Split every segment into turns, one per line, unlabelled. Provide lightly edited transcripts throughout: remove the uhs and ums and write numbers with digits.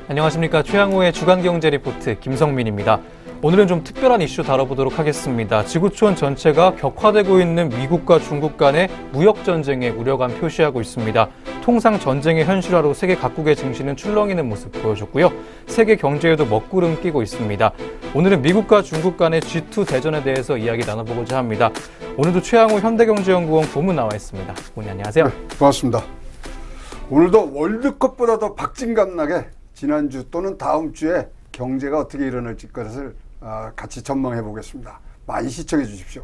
안녕하십니까. 최양호의 주간경제 리포트 김성민입니다. 오늘은 좀 특별한 이슈 다뤄보도록 하겠습니다. 지구촌 전체가 격화되고 있는 미국과 중국 간의 무역전쟁에 우려감 표시하고 있습니다. 통상 전쟁의 현실화로 세계 각국의 증시는 출렁이는 모습 보여줬고요. 세계 경제에도 먹구름 끼고 있습니다. 오늘은 미국과 중국 간의 G2 대전에 대해서 이야기 나눠보고자 합니다. 오늘도 최양호 현대경제연구원 고문 나와 있습니다. 고문님 안녕하세요.
네, 고맙습니다. 오늘도 월드컵보다 더 박진감나게 지난주 또는 다음 주에 경제가 어떻게 일어날지 것을 같이 전망해 보겠습니다. 많이 시청해 주십시오.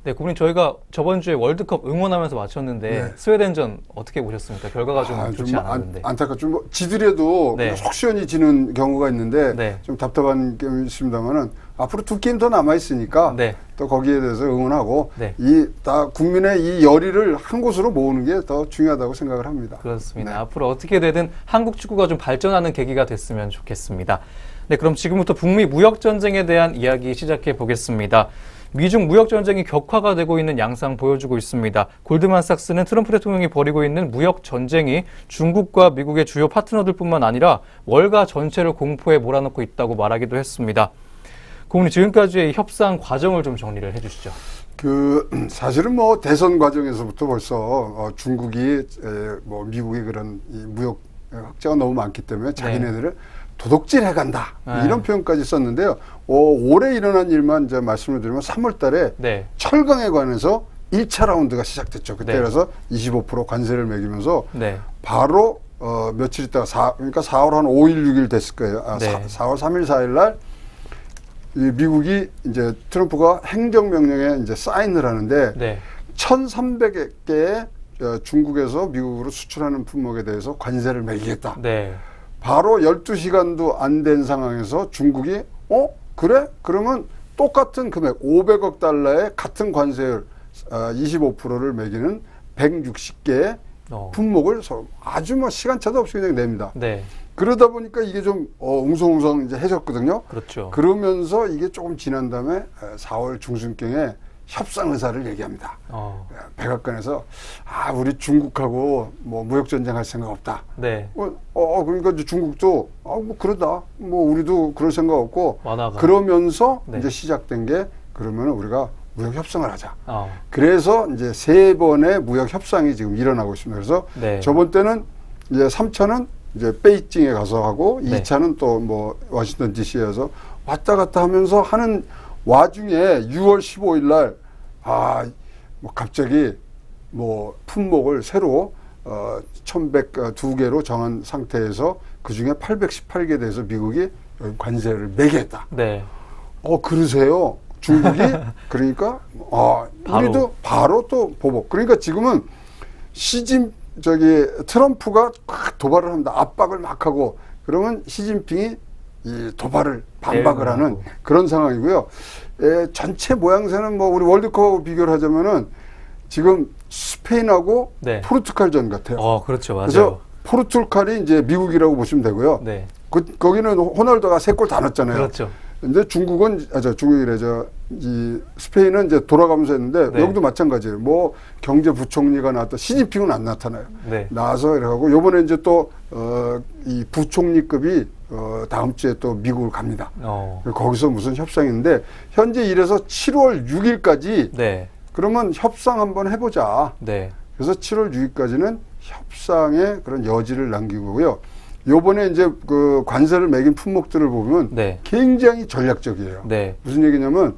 네, 고문님 저희가 저번 주에 월드컵 응원하면서 마쳤는데
네.
스웨덴전 어떻게 보셨습니까? 결과가 좀 좋지 않았는데.
안타깝죠. 뭐 지더라도
네.
속 시원히 지는 경우가 있는데
네.
좀 답답한 경험이 있습니다만은 앞으로 두 게임 더 남아 있으니까
네.
또 거기에 대해서 응원하고
네.
이 다 국민의 이 열의를 한 곳으로 모으는 게 더 중요하다고 생각을 합니다.
그렇습니다.
네.
앞으로 어떻게 되든 한국 축구가 좀 발전하는 계기가 됐으면 좋겠습니다. 네, 그럼 지금부터 북미 무역전쟁에 대한 이야기 시작해 보겠습니다. 미중 무역전쟁이 격화가 되고 있는 양상 보여주고 있습니다. 골드만삭스는 트럼프 대통령이 벌이고 있는 무역전쟁이 중국과 미국의 주요 파트너들뿐만 아니라 월가 전체를 공포에 몰아넣고 있다고 말하기도 했습니다. 고문님, 지금까지의 협상 과정을 좀 정리를 해주시죠.
사실은 뭐 대선 과정에서부터 벌써 중국이 뭐 미국의 그런 이 무역 흑자가 너무 많기 때문에 자기네들을 도둑질 해간다 이런 표현까지 썼는데요. 올해 일어난 일만 이제 말씀을 드리면 3월 달에 철강에 관해서 1차 라운드가 시작됐죠. 그때 그래서 25% 관세를 매기면서 바로 며칠 있다가 그러니까 4월 한 5일 6일 됐을 거예요. 4월 3일 4일 날 미국이 이제 트럼프가 행정명령에 이제 사인을 하는데 1,300개의 중국에서 미국으로 수출하는 품목에 대해서 관세를 매기겠다. 바로 12시간도 안 된 상황에서 중국이 그래? 그러면 똑같은 금액 500억 달러의 같은 관세율 25%를 매기는 160개의 품목을 아주 뭐 시간차도 없이 그냥 냅니다. 그러다 보니까 이게 좀 웅성웅성 이제 해졌거든요.
그렇죠.
그러면서 이게 조금 지난 다음에 4월 중순경에 협상 의사를 얘기합니다. 백악관에서 우리 중국하고 뭐 무역 전쟁할 생각 없다. 그러니까 이제 중국도 뭐 그러다. 뭐 우리도 그럴 생각 없고. 그러면서 이제 시작된 게 그러면 우리가 무역 협상을 하자. 그래서 이제 3번의 무역 협상이 지금 일어나고 있습니다. 그래서 저번 때는 이제 3차는 이제 베이징에 가서 하고 2차는 또 뭐 워싱턴 DC에서 왔다 갔다 하면서 하는 와중에 6월 15일 날 뭐 갑자기 뭐 품목을 새로 1,102개로 정한 상태에서 그중에 818개에 대해서 미국이 관세를 매기겠다. 그러세요. 중국이 그러니까 우리도 바로 또 보복. 그러니까 지금은 트럼프가 도발을 합니다. 압박을 막 하고 그러면 시진핑이 이 도발을 반박을 하는 그런 상황이고요. 전체 모양새는 뭐 우리 월드컵하고 비교를 하자면은 지금 스페인하고 포르투갈전 같아요.
그렇죠. 맞아요.
그래서 포르투갈이 이제 미국이라고 보시면 되고요. 거기는 호날두가 3골 다 넣었잖아요.
그렇죠.
근데 이 스페인은 이제 돌아가면서 했는데 여기도 마찬가지예요. 뭐 경제부총리가 나왔다. 시진핑은 안 나타나요. 나와서 이러고 요번에 이제 또 이 부총리급이 다음 주에 또 미국을 갑니다. 거기서 무슨 협상인데 현재 이래서 7월 6일까지 그러면 협상 한번 해보자. 그래서 7월 6일까지는 협상의 그런 여지를 남기고요. 요번에 이제 그 관세를 매긴 품목들을 보면 굉장히 전략적이에요. 무슨 얘기냐면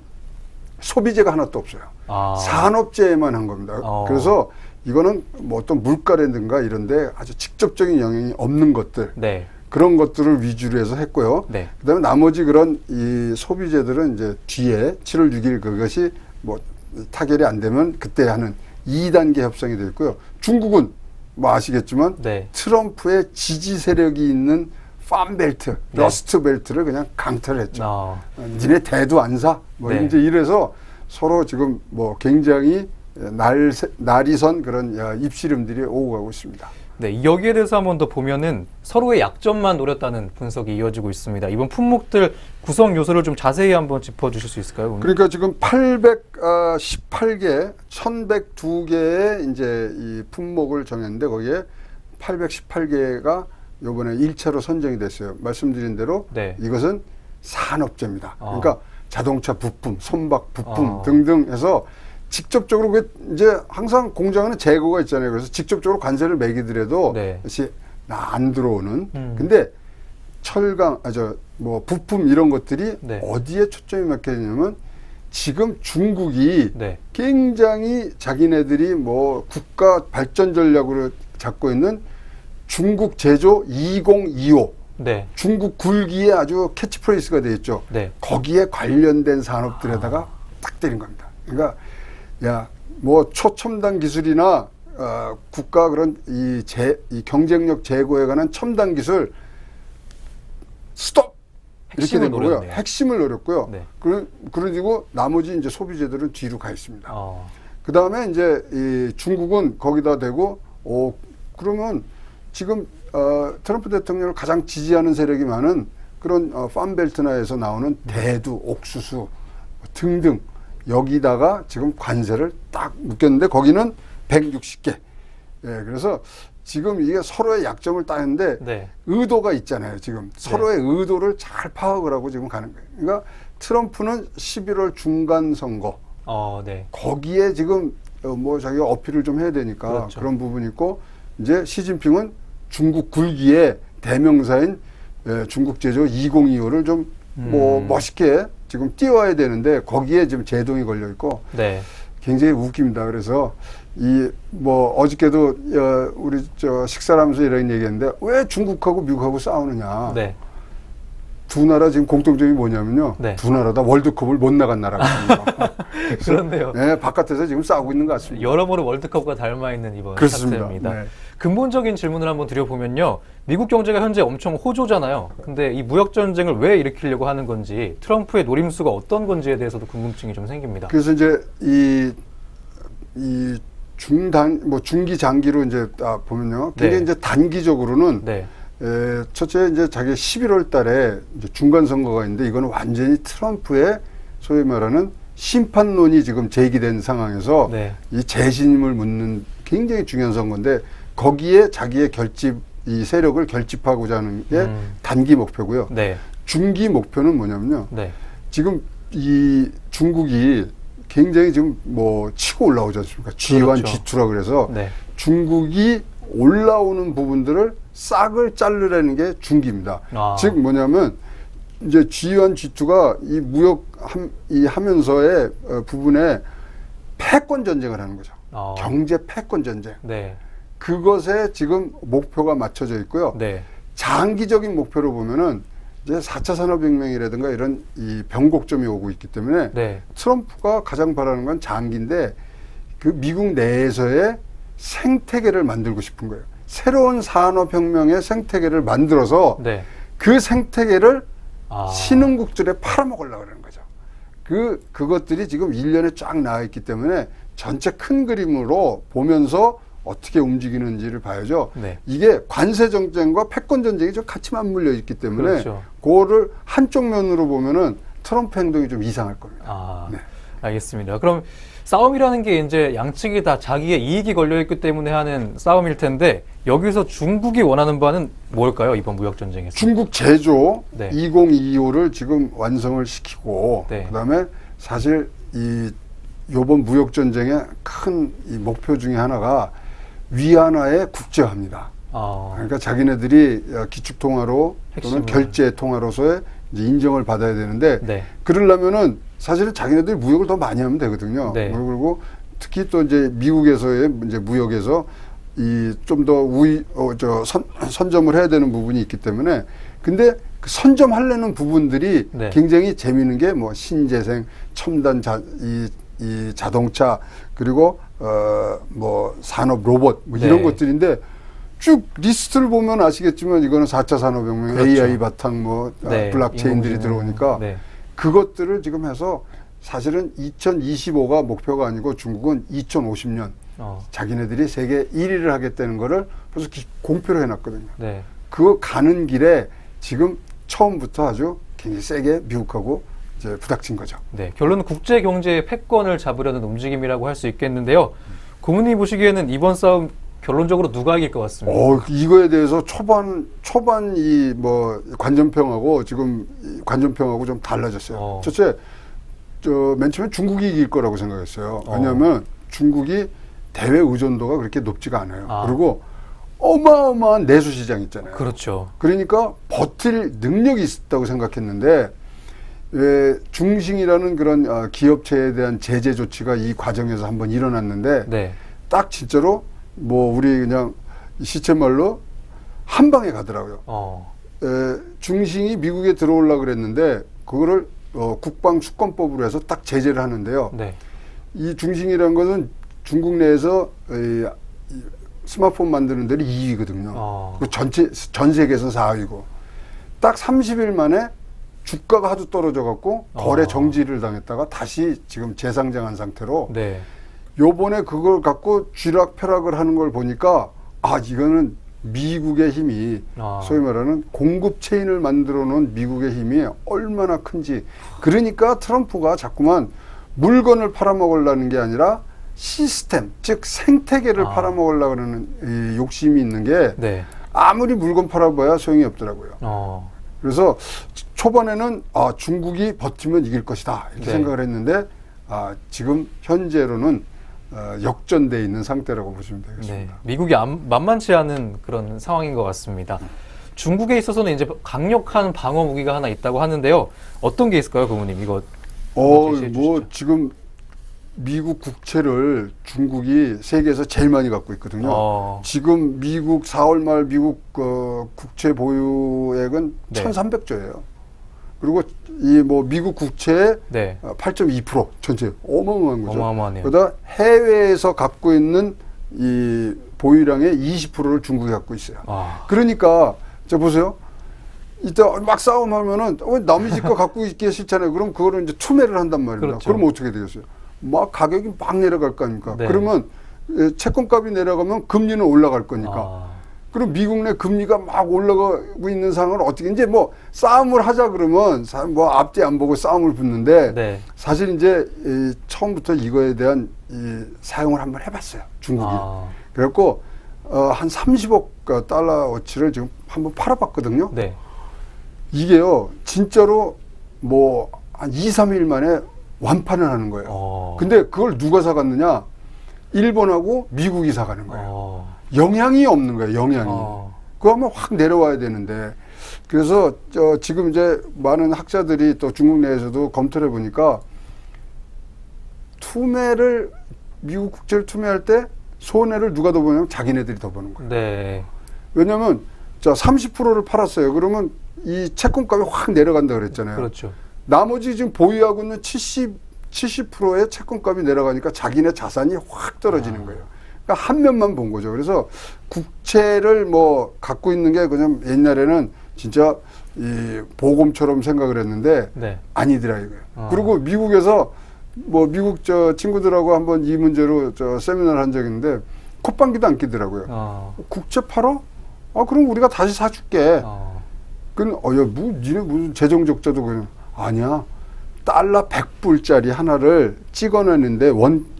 소비재가 하나도 없어요. 산업재에만 한 겁니다. 그래서 이거는 뭐 어떤 물가라든가 이런데 아주 직접적인 영향이 없는 것들 그런 것들을 위주로 해서 했고요. 그다음에 나머지 그런 이 소비재들은 이제 뒤에 7월 6일 그것이 뭐 타결이 안 되면 그때 하는 2단계 협상이 됐고요. 중국은 뭐 아시겠지만 트럼프의 지지 세력이 있는 팜벨트, 러스트벨트를 그냥 강탈을 했죠. 니네 대도 안 사? 뭐 이제 이래서 서로 지금 뭐 굉장히 날이 선 그런 입씨름들이 오고 가고 있습니다.
네, 여기에 대해서 한번 더 보면은 서로의 약점만 노렸다는 분석이 이어지고 있습니다. 이번 품목들 구성 요소를 좀 자세히 한번 짚어주실 수 있을까요? 오늘?
그러니까 지금 818개, 1102개의 이제 이 품목을 정했는데 거기에 818개가 요번에 1차로 선정이 됐어요. 말씀드린 대로
네.
이것은 산업재입니다. 그러니까 자동차 부품, 선박 부품 등등 해서 직접적으로 이제 항상 공장에는 재고가 있잖아요. 그래서 직접적으로 관세를 매기더라도
네.
다시 안 들어오는. 근데 철강, 뭐 부품 이런 것들이
네.
어디에 초점이 맞게되냐면 지금 중국이
네.
굉장히 자기네들이 뭐 국가 발전 전략으로 잡고 있는 중국 제조 2025.
네.
중국 굴기에 아주 캐치프레이스가 되어 있죠.
네.
거기에 관련된 산업들에다가 딱 때린 겁니다. 그러니까 야, 뭐 초첨단 기술이나 국가 그런 이 경쟁력 제고에 관한 첨단 기술 스톱 이렇게 된 거고요.
노렸네요.
핵심을 노렸고요.
네.
그리고 나머지 이제 소비재들은 뒤로 가 있습니다.
아.
그 다음에 이제 이 중국은 거기다 대고 그러면 지금 트럼프 대통령을 가장 지지하는 세력이 많은 그런 팜벨트나에서 나오는 대두, 옥수수 등등 여기다가 지금 관세를 딱 묶였는데 거기는 160개. 예, 그래서 지금 이게 서로의 약점을 따는데
네.
의도가 있잖아요. 지금 서로의 의도를 잘 파악을 하고 지금 가는 거예요. 그러니까 트럼프는 11월 중간 선거
네.
거기에 지금 뭐 자기가 어필을 좀 해야 되니까
그렇죠.
그런 부분이 있고 이제 시진핑은 중국 굴기의 대명사인 중국 제조 2025를 좀 뭐 멋있게 지금 띄워야 되는데 거기에 지금 제동이 걸려 있고
네.
굉장히 웃깁니다. 그래서 이 뭐 어저께도 우리 식사를 하면서 이런 얘기했는데 왜 중국하고 미국하고 싸우느냐.
네.
두 나라 지금 공통점이 뭐냐면요.
네.
두 나라 다 월드컵을 못 나간 나라거든요.
그런데요.
네, 바깥에서 지금 싸우고 있는 것 같습니다.
여러모로 월드컵과 닮아 있는 이번
그렇습니다.
사태입니다.
네.
근본적인 질문을 한번 드려보면요. 미국 경제가 현재 엄청 호조잖아요. 근데 이 무역 전쟁을 왜 일으키려고 하는 건지, 트럼프의 노림수가 어떤 건지에 대해서도 궁금증이 좀 생깁니다.
그래서 이제 이 중기 장기로 이제 보면요. 굉장히
네.
이제 단기적으로는
네.
첫째 이제 자기 11월 달에 이제 중간 선거가 있는데 이거는 완전히 트럼프의 소위 말하는 심판론이 지금 제기된 상황에서
네.
이 재신임을 묻는 굉장히 중요한 선거인데 거기에 자기의 이 세력을 결집하고자 하는 게 단기 목표고요.
네.
중기 목표는 뭐냐면요.
네.
지금 이 중국이 굉장히 지금 뭐 치고 올라오지 않습니까? G1,
그렇죠.
G2라 그래서
네. 중국이
올라오는 부분들을 싹을 자르라는 게 중기입니다.
아.
즉 뭐냐면 이제 G1, G2가 이 무역 하면서의 부분에 패권 전쟁을 하는 거죠. 경제 패권 전쟁.
네.
그것에 지금 목표가 맞춰져 있고요.
네.
장기적인 목표로 보면은 이제 4차 산업혁명이라든가 이런 이 변곡점이 오고 있기 때문에
네.
트럼프가 가장 바라는 건 장기인데 그 미국 내에서의 생태계를 만들고 싶은 거예요. 새로운 산업혁명의 생태계를 만들어서
네.
그 생태계를 신흥국들에 팔아먹으려고 그러는 거죠. 그것들이 지금 일련에 쫙 나와 있기 때문에 전체 큰 그림으로 보면서 어떻게 움직이는지를 봐야죠.
네.
이게 관세 정쟁과 패권 전쟁이 좀 같이 맞물려 있기 때문에
그렇죠.
그거를 한쪽 면으로 보면은 트럼프 행동이 좀 이상할 겁니다. 네.
알겠습니다. 그럼 싸움이라는 게 이제 양측이 다 자기의 이익이 걸려 있기 때문에 하는 싸움일 텐데 여기서 중국이 원하는 바는 뭘까요? 이번 무역 전쟁에서?
중국 제조
네.
2025를 지금 완성을 시키고
네.
그다음에 사실 요번 무역 전쟁의 큰 이 목표 중에 하나가 위안화의 국제화입니다. 그러니까 자기네들이 기축통화로 또는 결제통화로서의 이제 인정을 받아야 되는데
네.
그러려면은 사실은 자기네들이 무역을 더 많이 하면 되거든요.
네.
그리고 특히 또 이제 미국에서의 이제 무역에서 이 좀 더 선점을 해야 되는 부분이 있기 때문에 근데 그 선점하려는 부분들이
네.
굉장히 재미있는 게 뭐 신재생, 첨단 이 자동차 그리고 뭐 산업 로봇 뭐 이런
네.
것들인데 쭉 리스트를 보면 아시겠지만 이거는 4차 산업혁명
그렇죠.
AI 바탕 뭐
네.
블록체인들이 들어오니까
네.
그것들을 지금 해서 사실은 2025가 목표가 아니고 중국은 2050년 자기네들이 세계 1위를 하겠다는 거를 벌써 공표를 해놨거든요.
네.
그거 가는 길에 지금 처음부터 아주 굉장히 세게 미국하고 이제 부닥친 거죠.
네. 결론은 국제 경제의 패권을 잡으려는 움직임이라고 할 수 있겠는데요. 고문이 보시기에는 이번 싸움 결론적으로 누가 이길 것 같습니다.
이거에 대해서 초반 이 뭐 관전평하고 지금 관전평하고 좀 달라졌어요. 첫째, 맨 처음에 중국이 이길 거라고 생각했어요. 왜냐하면 중국이 대외 의존도가 그렇게 높지가 않아요. 그리고 어마어마한 내수 시장 있잖아요.
그렇죠.
그러니까 버틸 능력이 있다고 생각했는데 중싱이라는 그런 기업체에 대한 제재 조치가 이 과정에서 한번 일어났는데
네.
딱 진짜로 뭐 우리 그냥 시쳇말로 한 방에 가더라고요. 중싱이 미국에 들어오려고 그랬는데 그거를 국방수권법으로 해서 딱 제재를 하는데요.
네.
이 중싱이라는 것은 중국 내에서 스마트폰 만드는 데는 2위거든요. 전 세계에서 4위고 딱 30일 만에 주가가 하도 떨어져 갖고 거래 정지를 당했다가 다시 지금 재상장한 상태로
네.
요번에 그걸 갖고 쥐락펴락을 하는 걸 보니까 이거는 미국의 힘이 소위 말하는 공급 체인을 만들어 놓은 미국의 힘이 얼마나 큰지. 그러니까 트럼프가 자꾸만 물건을 팔아먹으려는 게 아니라 시스템, 즉 생태계를 팔아먹으려고 하는 이 욕심이 있는 게
네.
아무리 물건 팔아봐야 소용이 없더라고요. 그래서 초반에는 중국이 버티면 이길 것이다 이렇게 생각을 했는데 지금 현재로는 역전돼 있는 상태라고 보시면 되겠습니다.
네. 미국이 만만치 않은 그런 상황인 것 같습니다. 중국에 있어서는 이제 강력한 방어 무기가 하나 있다고 하는데요. 어떤 게 있을까요, 고모님? 이거
지금 미국 국채를 중국이 세계에서 제일 많이 갖고 있거든요. 지금 미국 4월 말 미국 국채 보유액은 1,300조예요. 그리고 이 뭐 미국 국채의 8.2% 전체 어마어마한 거죠.
어마어마하네요.
그러다 해외에서 갖고 있는 이 보유량의 20%를 중국이 갖고 있어요. 그러니까 저 보세요. 이따 막 싸움하면은 남의 집 거 갖고 있기 싫잖아요. 그럼 그거를 이제 투매를 한단 말입니다.
그렇죠.
그럼 어떻게 되겠어요? 막 가격이 막 내려갈 거 아닙니까?
네.
그러면 채권값이 내려가면 금리는 올라갈 거니까. 그럼 미국 내 금리가 막 올라가고 있는 상황을 어떻게 이제 뭐 싸움을 하자 그러면 뭐 앞뒤 안 보고 싸움을 붙는데 사실 이제 처음부터 이거에 대한 사용을 한번 해봤어요. 중국이. 그래갖고 한 30억 달러어치를 지금 한번 팔아봤거든요.
네.
이게요 진짜로 뭐 한 2, 3일 만에 완판을 하는 거예요. 근데 그걸 누가 사갔느냐? 일본하고 미국이 사가는 거예요. 영향이 없는 거예요. 영향이. 그거 하면 확 내려와야 되는데. 그래서 지금 이제 많은 학자들이 또 중국 내에서도 검토를 해보니까 투매를 미국 국채를 투매할 때 손해를 누가 더 보냐면 자기네들이 더 보는 거예요.
네.
왜냐하면 30%를 팔았어요. 그러면 이 채권값이 확 내려간다 그랬잖아요.
그렇죠.
나머지 지금 보유하고 있는 70%의 채권값이 내려가니까 자기네 자산이 확 떨어지는 거예요. 그러니까 한 면만 본 거죠. 그래서 국채를 뭐 갖고 있는 게 그냥 옛날에는 진짜 이 보금처럼 생각을 했는데 아니더라 이거예요. 그리고 미국에서 뭐 미국 친구들하고 한번 이 문제로 세미나를 한 적이 있는데 콧방귀도 안 끼더라고요. 국채 팔아? 그럼 우리가 다시 사줄게. 니네 무슨 재정적자도 그냥 아니야. 달러 100불짜리 하나를 찍어내는데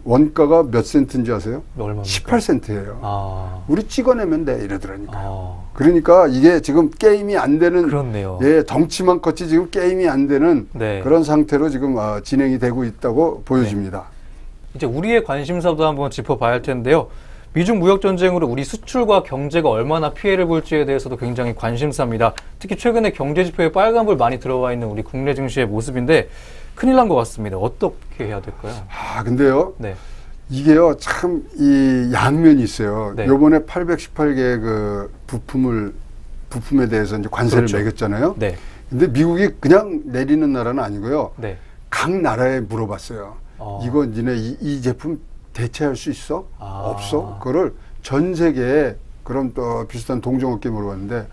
원가가 몇 센트인지 아세요?
얼마입니까?
18센트예요. 우리 찍어내면 돼 이러더라니까요. 그러니까 이게 지금 게임이 안 되는
그렇네요.
덩치만 컸지 지금 게임이 안 되는 그런 상태로 지금 진행이 되고 있다고 보여집니다.
이제 우리의 관심사도 한번 짚어봐야 할 텐데요. 미중 무역 전쟁으로 우리 수출과 경제가 얼마나 피해를 볼지에 대해서도 굉장히 관심사입니다. 특히 최근에 경제 지표에 빨간불 많이 들어와 있는 우리 국내 증시의 모습인데 큰일 난 것 같습니다. 어떻게 해야 될까요?
근데요. 이게요, 참, 이 양면이 있어요. 요번에 818개 그 부품에 대해서 이제 관세를 매겼잖아요. 근데 미국이 그냥 내리는 나라는 아니고요. 각 나라에 물어봤어요. 이거 니네 이 제품 대체할 수 있어? 없어? 그거를 전 세계에 그런 또 비슷한 동종업계에 물어봤는데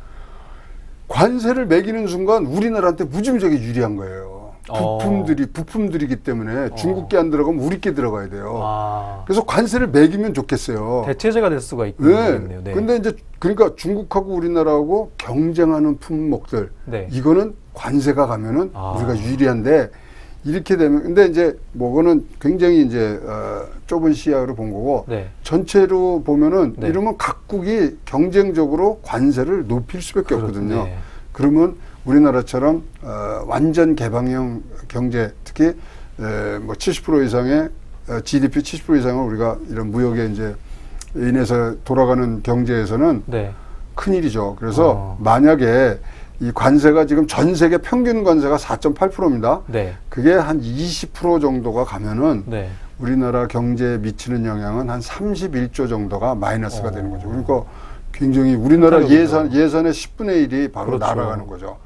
관세를 매기는 순간 우리나라한테 무지무지하게 유리한 거예요. 부품들이기 때문에 중국계 안 들어가면 우리께 들어가야 돼요.
아.
그래서 관세를 매기면 좋겠어요.
대체제가 될 수가 있겠네요.
네. 근데 이제 그러니까 중국하고 우리나라하고 경쟁하는 품목들
네.
이거는 관세가 가면은 우리가 유리한데 이렇게 되면 근데 이제 뭐거는 굉장히 이제 좁은 시야로 본 거고
네.
전체로 보면은
네.
이러면 각국이 경쟁적으로 관세를 높일 수밖에 없거든요.
네.
그러면 우리나라처럼 완전 개방형 경제 특히 뭐 70% 이상의 GDP 70% 이상을 우리가 이런 무역에 이제 인해서 돌아가는 경제에서는
네.
큰일이죠. 그래서 만약에 이 관세가 지금 전 세계 평균 관세가 4.8%입니다.
네.
그게 한 20% 정도가 가면은
네.
우리나라 경제에 미치는 영향은 한 31조 정도가 마이너스가 되는 거죠. 그러니까 굉장히 우리나라 예산의 10분의 1이 바로
그렇죠.
날아가는 거죠.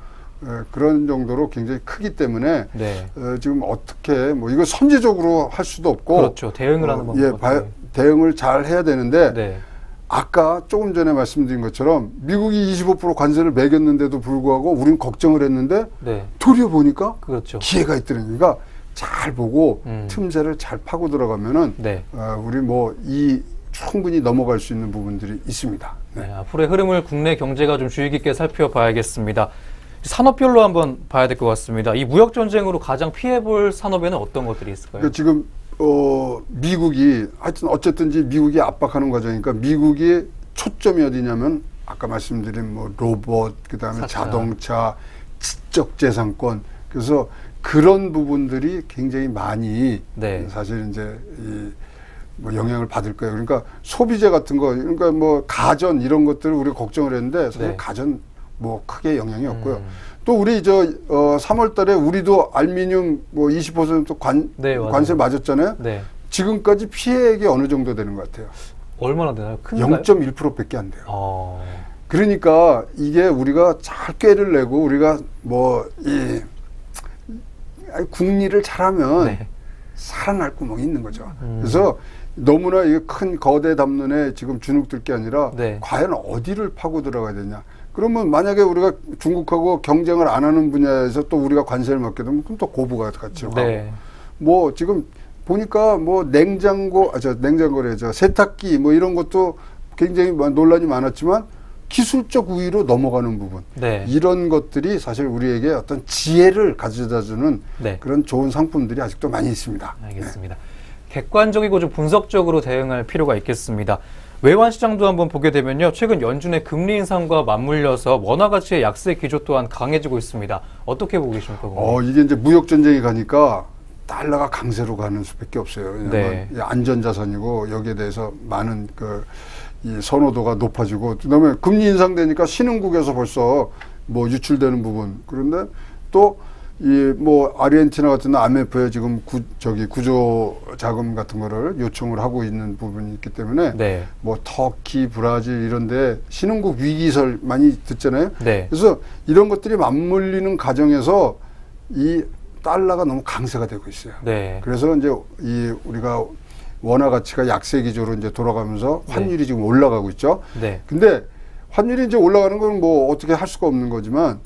그런 정도로 굉장히 크기 때문에
네.
지금 어떻게 뭐 이거 선제적으로 할 수도 없고
그렇죠. 대응을 하는 방법.
대응을 잘 해야 되는데
네.
아까 조금 전에 말씀드린 것처럼 미국이 25% 관세를 매겼는데도 불구하고 우린 걱정을 했는데
네.
도리어 보니까
그렇죠.
기회가 있더라고요. 그러니까 잘 보고 틈새를 잘 파고 들어가면은
네.
우리 뭐 충분히 넘어갈 수 있는 부분들이 있습니다. 네.
네, 앞으로의 흐름을 국내 경제가 좀 주의 깊게 살펴봐야겠습니다. 산업별로 한번 봐야 될 것 같습니다. 이 무역 전쟁으로 가장 피해볼 산업에는 어떤 것들이 있을까요?
그러니까 지금 미국이 하여튼 어쨌든지 미국이 압박하는 과정이니까 미국이 초점이 어디냐면 아까 말씀드린 뭐 로봇 그다음에 자동차, 지적재산권 그래서 그런 부분들이 굉장히 많이
네.
사실 이제 뭐 영향을 받을 거예요. 그러니까 소비재 같은 거, 그러니까 뭐 가전 이런 것들을 우리가 걱정을 했는데 사실
네.
가전 뭐 크게 영향이 없고요. 또 우리 3월달에 우리도 알루미늄 뭐 20% 관세 맞았잖아요.
네.
지금까지 피해액이 어느 정도 되는 것 같아요?
얼마나 되나요? 큰가요?
0.1%밖에 안 돼요. 그러니까 이게 우리가 잘 꾀를 내고 우리가 뭐 국리를 잘하면
네.
살아날 구멍이 있는 거죠. 그래서 너무나 이 큰 거대 담론에 지금 주눅들 게 아니라
네.
과연 어디를 파고 들어가야 되냐. 그러면 만약에 우리가 중국하고 경쟁을 안 하는 분야에서 또 우리가 관세를 먹게 되면 그럼 또 고부가 같이 가고.
네.
뭐 지금 보니까 뭐 냉장고래 세탁기 뭐 이런 것도 굉장히 논란이 많았지만 기술적 우위로 넘어가는 부분.
네.
이런 것들이 사실 우리에게 어떤 지혜를 가져다 주는
네.
그런 좋은 상품들이 아직도 많이 있습니다.
알겠습니다. 객관적이고 좀 분석적으로 대응할 필요가 있겠습니다. 외환 시장도 한번 보게 되면요. 최근 연준의 금리 인상과 맞물려서 원화 가치의 약세 기조 또한 강해지고 있습니다. 어떻게 보고 계십니까?
이게 이제 무역 전쟁이 가니까 달러가 강세로 가는 수밖에 없어요. 왜냐하면
네.
안전자산이고 여기에 대해서 많은 이 선호도가 높아지고 그다음에 금리 인상되니까 신흥국에서 벌써 뭐 유출되는 부분 그런데 또 이 뭐 아르헨티나 같은 IMF에 지금 구조 자금 같은 거를 요청을 하고 있는 부분이 있기 때문에
네.
뭐 터키, 브라질 이런데 신흥국 위기설 많이 듣잖아요.
네.
그래서 이런 것들이 맞물리는 과정에서 이 달러가 너무 강세가 되고 있어요.
네.
그래서 이제 우리가 원화 가치가 약세 기조로 이제 돌아가면서 환율이 지금 올라가고 있죠.
네.
근데 환율이 이제 올라가는 건 뭐 어떻게 할 수가 없는 거지만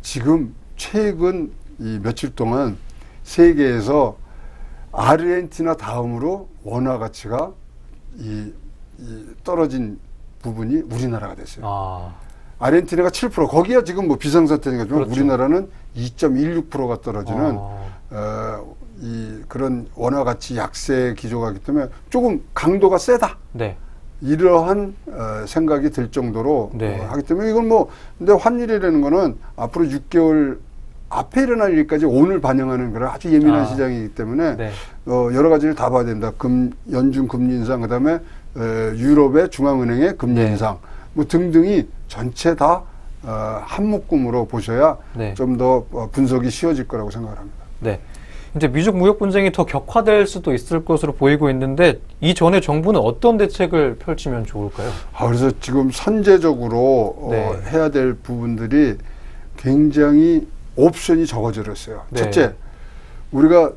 지금 최근 이 며칠 동안 세계에서 아르헨티나 다음으로 원화 가치가 떨어진 부분이 우리나라가 됐어요. 아르헨티나가 7%, 거기가 지금 뭐 비상사태니까 그렇죠. 우리나라는 2.16%가 떨어지는 그런 원화 가치 약세 기조가 있기 때문에 조금 강도가 세다.
네.
이러한 생각이 들 정도로
네.
하기 때문에 이건 뭐 근데 환율이라는 거는 앞으로 6개월 앞에 일어날 일까지 오늘 반영하는 그런 아주 예민한 시장이기 때문에
네.
여러 가지를 다 봐야 된다. 연준 금리 인상 그다음에 유럽의 중앙은행의 금리
네.
인상 뭐 등등이 전체 다 한 묶음으로 보셔야
네.
좀 더 분석이 쉬워질 거라고 생각을 합니다.
네. 이제 미중 무역 분쟁이 더 격화될 수도 있을 것으로 보이고 있는데 이전에 정부는 어떤 대책을 펼치면 좋을까요?
그래서 지금 선제적으로
네.
해야 될 부분들이 굉장히 옵션이 적어졌어요.
네.
첫째, 우리가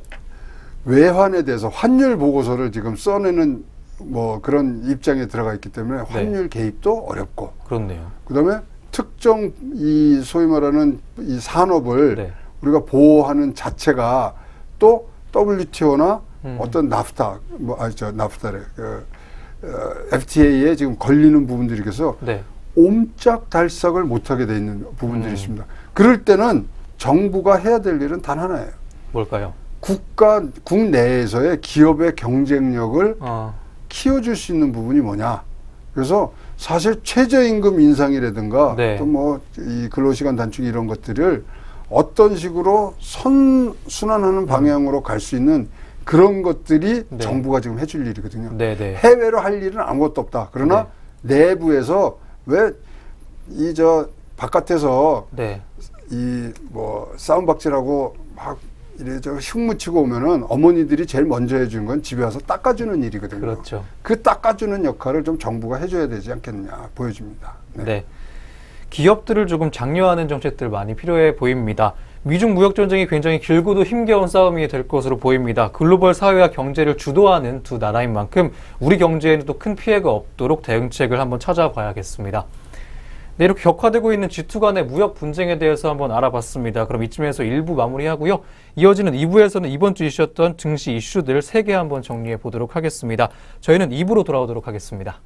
외환에 대해서 환율 보고서를 지금 써내는 뭐 그런 입장에 들어가 있기 때문에 환율 개입도 어렵고.
그렇네요.
그다음에 특정 이 소위 말하는 이 산업을
네.
우리가 보호하는 자체가 또 WTO나 어떤 나프타, 나프타래, FTA에 지금 걸리는 부분들이 있어서
네.
옴짝달싹을 못하게 돼 있는 부분들이 있습니다. 그럴 때는 정부가 해야 될 일은 단 하나예요.
뭘까요?
국내에서의 기업의 경쟁력을 키워줄 수 있는 부분이 뭐냐. 그래서 사실 최저임금 인상이라든가
네.
또 뭐 이 근로시간 단축 이런 것들을 어떤 식으로 선순환하는 방향으로 갈 수 있는 그런 것들이
네.
정부가 지금 해줄 일이거든요.
네, 네.
해외로 할 일은 아무것도 없다. 그러나 내부에서 왜 바깥에서
네.
이 뭐 싸움박질하고 막 이래 흉 묻히고 오면은 어머니들이 제일 먼저 해주는 건 집에 와서 닦아주는 일이거든요.
그렇죠.
그 닦아주는 역할을 좀 정부가 해줘야 되지 않겠느냐 보여집니다. 네.
네. 기업들을 조금 장려하는 정책들 많이 필요해 보입니다. 미중 무역 전쟁이 굉장히 길고도 힘겨운 싸움이 될 것으로 보입니다. 글로벌 사회와 경제를 주도하는 두 나라인 만큼 우리 경제에는 또 큰 피해가 없도록 대응책을 한번 찾아봐야겠습니다. 네, 이렇게 격화되고 있는 G2 간의 무역 분쟁에 대해서 한번 알아봤습니다. 그럼 이쯤에서 1부 마무리하고요. 이어지는 2부에서는 이번 주 이슈였던 증시 이슈들 3개 한번 정리해 보도록 하겠습니다. 저희는 2부로 돌아오도록 하겠습니다.